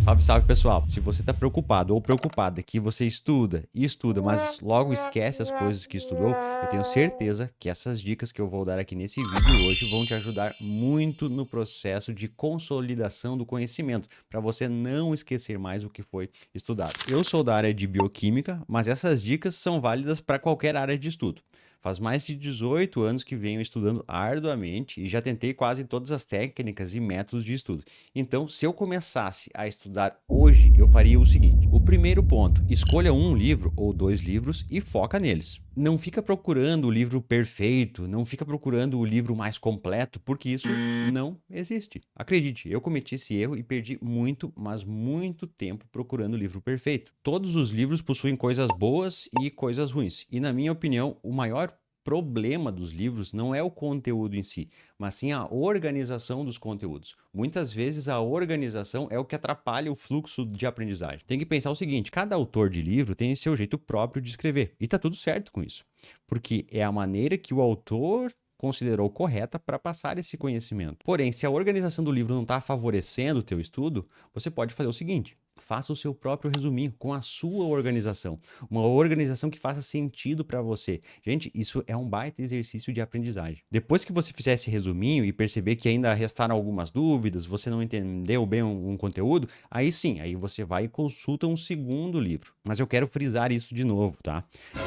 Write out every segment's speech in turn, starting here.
Salve, salve, pessoal. Se você está preocupado ou preocupada que você estuda e estuda, mas logo esquece as coisas que estudou, eu tenho certeza que essas dicas que eu vou dar aqui nesse vídeo hoje vão te ajudar muito no processo de consolidação do conhecimento, para você não esquecer mais o que foi estudado. Eu sou da área de bioquímica, mas essas dicas são válidas para qualquer área de estudo. Faz mais de 18 anos que venho estudando arduamente e já tentei quase todas as técnicas e métodos de estudo. Então, se eu começasse a estudar hoje, eu faria o seguinte: o primeiro ponto, escolha um livro ou dois livros e foca neles. Não fica procurando o livro perfeito, não fica procurando o livro mais completo, porque isso não existe. Acredite, eu cometi esse erro e perdi muito, mas muito tempo procurando o livro perfeito. Todos os livros possuem coisas boas e coisas ruins. E na minha opinião, o maior problema dos livros não é o conteúdo em si, mas sim a organização dos conteúdos. Muitas vezes a organização é o que atrapalha o fluxo de aprendizagem. Tem que pensar o seguinte: cada autor de livro tem seu jeito próprio de escrever, e tá tudo certo com isso, porque é a maneira que o autor considerou correta para passar esse conhecimento. Porém, se a organização do livro não está favorecendo o teu estudo, você pode fazer o seguinte: faça o seu próprio resuminho com a sua organização, uma organização que faça sentido para você. Gente, isso é um baita exercício de aprendizagem. Depois que você fizer esse resuminho e perceber que ainda restaram algumas dúvidas, você não entendeu bem um conteúdo, aí sim, aí você vai e consulta um segundo livro. Mas eu quero frisar isso de novo, tá?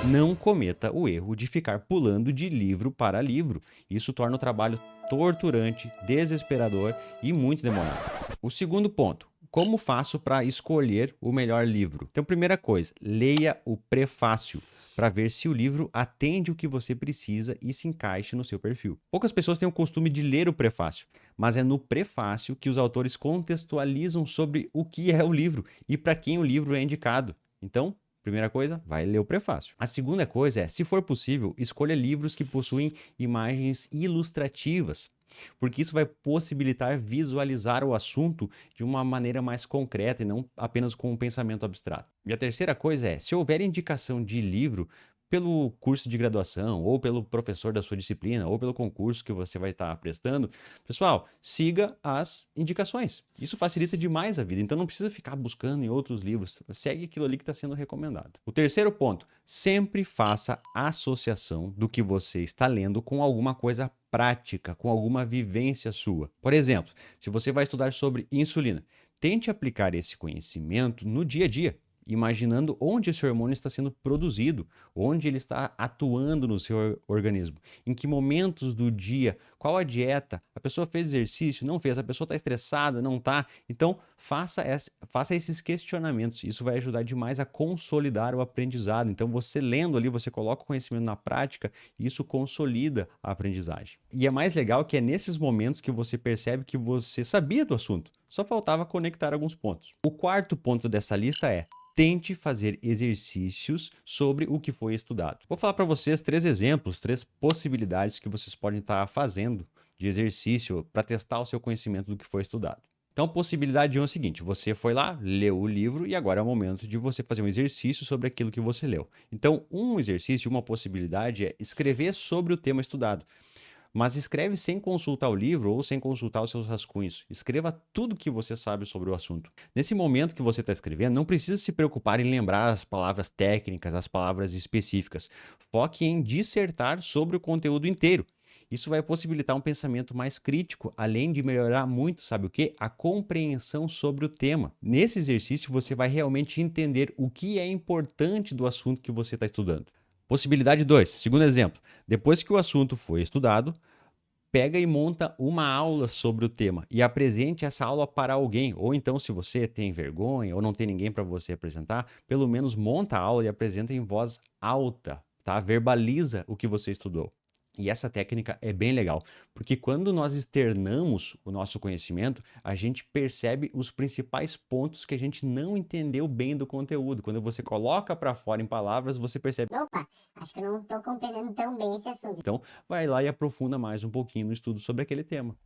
Não cometa o erro de ficar pulando de livro para livro. Isso torna o trabalho torturante, desesperador e muito demorado. O segundo ponto: como faço para escolher o melhor livro? Então, primeira coisa, leia o prefácio para ver se o livro atende o que você precisa e se encaixa no seu perfil. Poucas pessoas têm o costume de ler o prefácio, mas é no prefácio que os autores contextualizam sobre o que é o livro e para quem o livro é indicado. Então, primeira coisa, vai ler o prefácio. A segunda coisa é, se for possível, escolha livros que possuem imagens ilustrativas, porque isso vai possibilitar visualizar o assunto de uma maneira mais concreta e não apenas com um pensamento abstrato. E a terceira coisa é, se houver indicação de livro pelo curso de graduação, ou pelo professor da sua disciplina, ou pelo concurso que você vai estar prestando, pessoal, siga as indicações. Isso facilita demais a vida, então não precisa ficar buscando em outros livros, segue aquilo ali que está sendo recomendado. O terceiro ponto, sempre faça associação do que você está lendo com alguma coisa prática, com alguma vivência sua. Por exemplo, se você vai estudar sobre insulina, tente aplicar esse conhecimento no dia a dia, imaginando onde esse hormônio está sendo produzido, onde ele está atuando no seu organismo, em que momentos do dia, qual a dieta, a pessoa fez exercício, não fez, a pessoa está estressada, não está. Então, faça esses questionamentos, isso vai ajudar demais a consolidar o aprendizado. Então, você lendo ali, você coloca o conhecimento na prática e isso consolida a aprendizagem. E é mais legal que é nesses momentos que você percebe que você sabia do assunto, só faltava conectar alguns pontos. O quarto ponto dessa lista é: tente fazer exercícios sobre o que foi estudado. Vou falar para vocês 3 exemplos, 3 possibilidades que vocês podem estar fazendo de exercício para testar o seu conhecimento do que foi estudado. Então, possibilidade 1 é o seguinte: você foi lá, leu o livro e agora é o momento de você fazer um exercício sobre aquilo que você leu. Então, um exercício, uma possibilidade é escrever sobre o tema estudado. Mas escreve sem consultar o livro ou sem consultar os seus rascunhos. Escreva tudo que você sabe sobre o assunto. Nesse momento que você está escrevendo, não precisa se preocupar em lembrar as palavras técnicas, as palavras específicas. Foque em dissertar sobre o conteúdo inteiro. Isso vai possibilitar um pensamento mais crítico, além de melhorar muito, sabe o quê? A compreensão sobre o tema. Nesse exercício, você vai realmente entender o que é importante do assunto que você está estudando. Possibilidade 2, segundo exemplo. Depois que o assunto foi estudado, pega e monta uma aula sobre o tema e apresente essa aula para alguém. Ou então, se você tem vergonha ou não tem ninguém para você apresentar, pelo menos monta a aula e apresenta em voz alta, tá? Verbaliza o que você estudou. E essa técnica é bem legal, porque quando nós externamos o nosso conhecimento, a gente percebe os principais pontos que a gente não entendeu bem do conteúdo. Quando você coloca para fora em palavras, você percebe: Opa, acho que eu não estou compreendendo tão bem esse assunto. então, vai lá e aprofunda mais um pouquinho no estudo sobre aquele tema.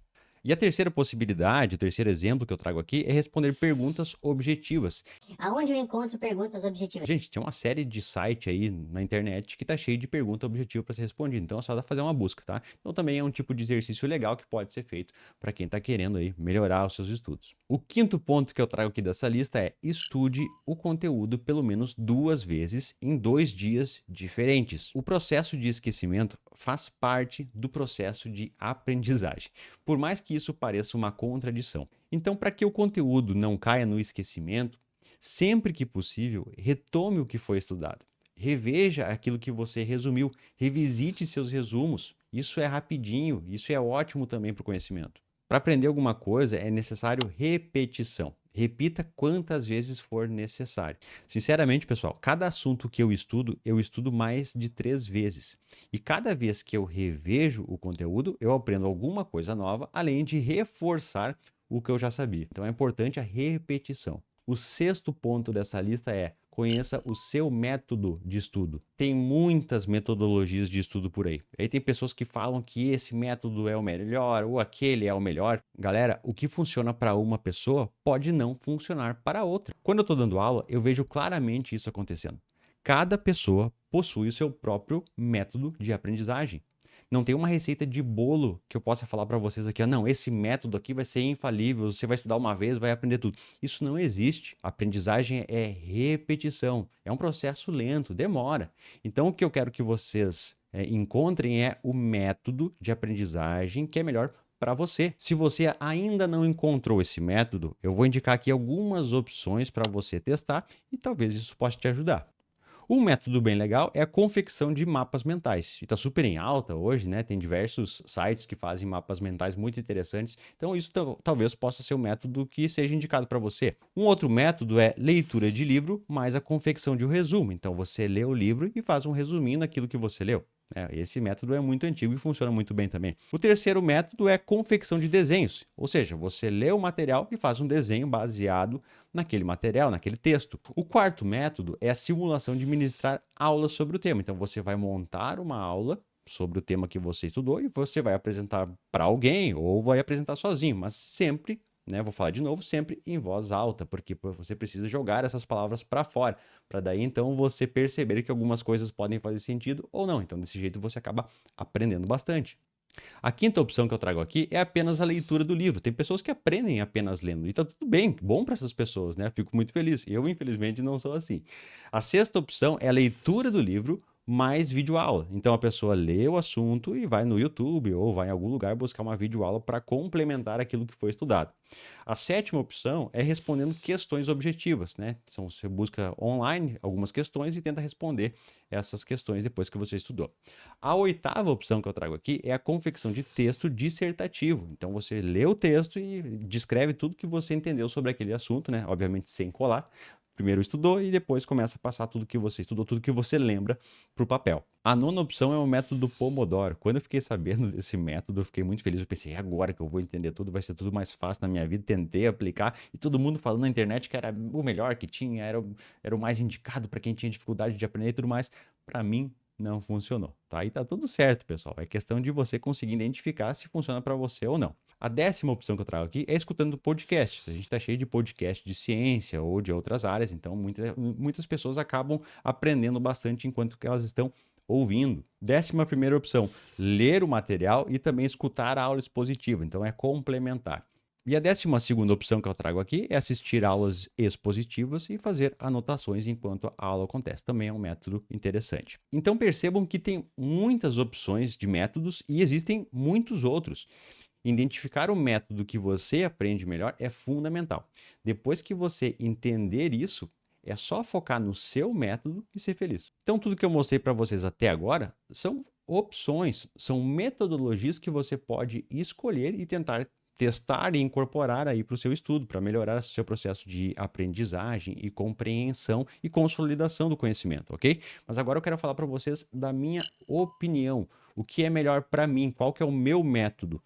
E a terceira possibilidade, o terceiro exemplo que eu trago aqui é responder perguntas objetivas. Aonde eu encontro perguntas objetivas? Gente, tem uma série de site aí na internet que tá cheio de pergunta objetiva para ser respondida, então é só fazer uma busca, tá? Então também é um tipo de exercício legal que pode ser feito para quem tá querendo aí melhorar os seus estudos. O quinto ponto que eu trago aqui dessa lista é estude o conteúdo pelo menos 2 vezes em 2 dias diferentes. O processo de esquecimento faz parte do processo de aprendizagem, por mais que isso pareça uma contradição. Então, para que o conteúdo não caia no esquecimento, sempre que possível, retome o que foi estudado. Reveja aquilo que você resumiu, revisite seus resumos. Isso é rapidinho, isso é ótimo também para o conhecimento. Para aprender alguma coisa é necessário repetição. Repita quantas vezes for necessário. Sinceramente, pessoal, cada assunto que eu estudo mais de 3 vezes. E cada vez que eu revejo o conteúdo, eu aprendo alguma coisa nova, além de reforçar o que eu já sabia. Então é importante a repetição. O sexto ponto dessa lista é conheça o seu método de estudo. Tem muitas metodologias de estudo por aí. Aí tem pessoas que falam que esse método é o melhor ou aquele é o melhor. Galera, o que funciona para uma pessoa pode não funcionar para outra. Quando eu estou dando aula, eu vejo claramente isso acontecendo. Cada pessoa possui o seu próprio método de aprendizagem. Não tem uma receita de bolo que eu possa falar para vocês aqui, não, esse método aqui vai ser infalível, você vai estudar uma vez, vai aprender tudo. Isso não existe. A aprendizagem é repetição, é um processo lento, demora. Então, o que eu quero que vocês encontrem é o método de aprendizagem que é melhor para você. Se você ainda não encontrou esse método, eu vou indicar aqui algumas opções para você testar e talvez isso possa te ajudar. Um método bem legal é a confecção de mapas mentais. E está super em alta hoje, né? Tem diversos sites que fazem mapas mentais muito interessantes. Então, isso talvez possa ser um método que seja indicado para você. Um outro método é leitura de livro mais a confecção de um resumo. Então, você lê o livro e faz um resuminho daquilo que você leu. Esse método é muito antigo e funciona muito bem também. O terceiro método é confecção de desenhos, ou seja, você lê o material e faz um desenho baseado naquele material, naquele texto. O quarto método é a simulação de ministrar aulas sobre o tema. Então você vai montar uma aula sobre o tema que você estudou e você vai apresentar para alguém ou vai apresentar sozinho, mas sempre, né, vou falar de novo, sempre em voz alta, porque você precisa jogar essas palavras para fora, para daí então você perceber que algumas coisas podem fazer sentido ou não. Então desse jeito você acaba aprendendo bastante. A quinta opção que eu trago aqui é apenas a leitura do livro. Tem pessoas que aprendem apenas lendo e tá tudo bem, bom para essas pessoas, né? Fico muito feliz. Eu, infelizmente, não sou assim. A sexta opção é a leitura do livro mais videoaula. Então a pessoa lê o assunto e vai no YouTube ou vai em algum lugar buscar uma videoaula para complementar aquilo que foi estudado. A sétima opção é respondendo questões objetivas, né? Então você busca online algumas questões e tenta responder essas questões depois que você estudou. A oitava opção que eu trago aqui é a confecção de texto dissertativo. Então você lê o texto e descreve tudo que você entendeu sobre aquele assunto, né? Obviamente sem colar. Primeiro estudou e depois começa a passar tudo que você estudou, tudo que você lembra para o papel. A nona opção é o método Pomodoro. Quando eu fiquei sabendo desse método, eu fiquei muito feliz. Eu pensei, é agora que eu vou entender tudo, vai ser tudo mais fácil na minha vida. Tentei aplicar e todo mundo falando na internet que era o melhor que tinha, era o mais indicado para quem tinha dificuldade de aprender e tudo mais. Para mim, não funcionou, tá? E tá tudo certo, pessoal. É questão de você conseguir identificar se funciona para você ou não. A décima opção que eu trago aqui é escutando podcasts. A gente está cheio de podcast de ciência ou de outras áreas, então muitas pessoas acabam aprendendo bastante enquanto que elas estão ouvindo. 11ª opção, ler o material e também escutar a aula expositiva, então é complementar. E a 12ª opção que eu trago aqui é assistir aulas expositivas e fazer anotações enquanto a aula acontece. Também é um método interessante. Então percebam que tem muitas opções de métodos e existem muitos outros. Identificar o método que você aprende melhor é fundamental. Depois que você entender isso, é só focar no seu método e ser feliz. Então tudo que eu mostrei para vocês até agora são opções, são metodologias que você pode escolher e tentar testar e incorporar aí para o seu estudo, para melhorar o seu processo de aprendizagem e compreensão e consolidação do conhecimento, ok? Mas agora eu quero falar para vocês da minha opinião, o que é melhor para mim, qual que é o meu método.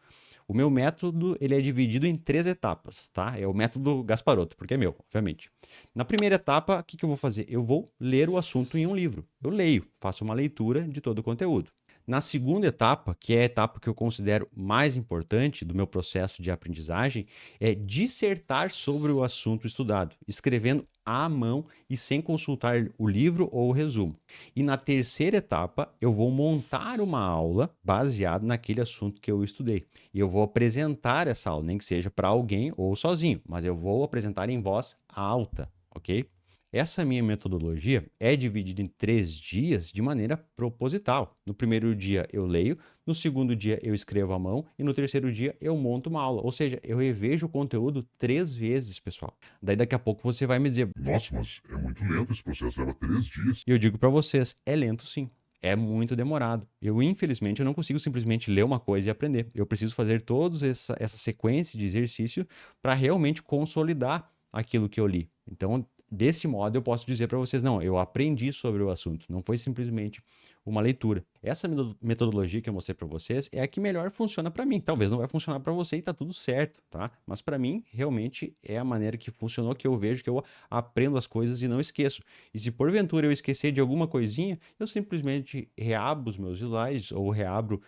O meu método ele é dividido em 3 etapas, tá? É o método Gasparotto, porque é meu, obviamente. Na primeira etapa, o que eu vou fazer? Eu vou ler o assunto em um livro. Eu leio, faço uma leitura de todo o conteúdo. Na segunda etapa, que é a etapa que eu considero mais importante do meu processo de aprendizagem, é dissertar sobre o assunto estudado, escrevendo à mão e sem consultar o livro ou o resumo. E na terceira etapa, eu vou montar uma aula baseada naquele assunto que eu estudei. E eu vou apresentar essa aula, nem que seja para alguém ou sozinho, mas eu vou apresentar em voz alta, ok? Essa minha metodologia é dividida em 3 dias de maneira proposital. No primeiro dia eu leio, no segundo dia eu escrevo à mão e no terceiro dia eu monto uma aula. Ou seja, eu revejo o conteúdo 3 vezes, pessoal. Daí daqui a pouco você vai me dizer, Nossa, mas é muito lento esse processo, leva 3 dias. e eu digo para vocês, é lento sim. É muito demorado. Eu, infelizmente, eu não consigo simplesmente ler uma coisa e aprender. Eu preciso fazer toda essa sequência de exercício para realmente consolidar aquilo que eu li. Então, desse modo, eu posso dizer para vocês, não, eu aprendi sobre o assunto. Não foi simplesmente uma leitura. Essa metodologia que eu mostrei para vocês é a que melhor funciona para mim. Talvez não vai funcionar para você e tá tudo certo, tá? Mas para mim, realmente é a maneira que funcionou, que eu vejo, que eu aprendo as coisas e não esqueço. E se porventura eu esquecer de alguma coisinha, eu simplesmente reabro os meus slides ou reabro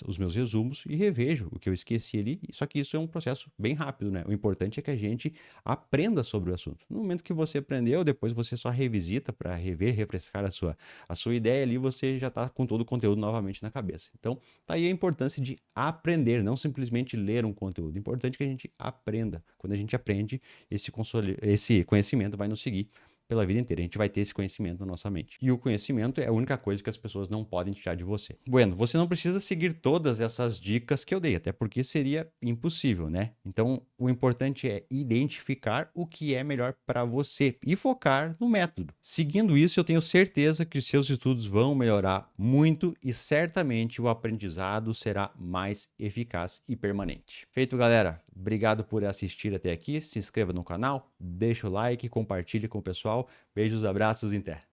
os meus resumos e revejo o que eu esqueci ali. Só que isso é um processo bem rápido, né? O importante é que a gente aprenda sobre o assunto. No momento que você aprendeu, depois você só revisita para rever, refrescar a sua ideia ali, você já está com todo o conteúdo novamente na cabeça. Então, tá aí a importância de aprender, não simplesmente ler um conteúdo. É importante que a gente aprenda. Quando a gente aprende, esse conhecimento vai nos seguir pela vida inteira. A gente vai ter esse conhecimento na nossa mente. E o conhecimento é a única coisa que as pessoas não podem tirar de você. Bueno, você não precisa seguir todas essas dicas que eu dei, até porque seria impossível, né? Então, o importante é identificar o que é melhor para você e focar no método. Seguindo isso, eu tenho certeza que os seus estudos vão melhorar muito e certamente o aprendizado será mais eficaz e permanente. Feito, galera. Obrigado por assistir até aqui. Se inscreva no canal, deixa o like, compartilhe com o pessoal. Beijos, abraços, em terra.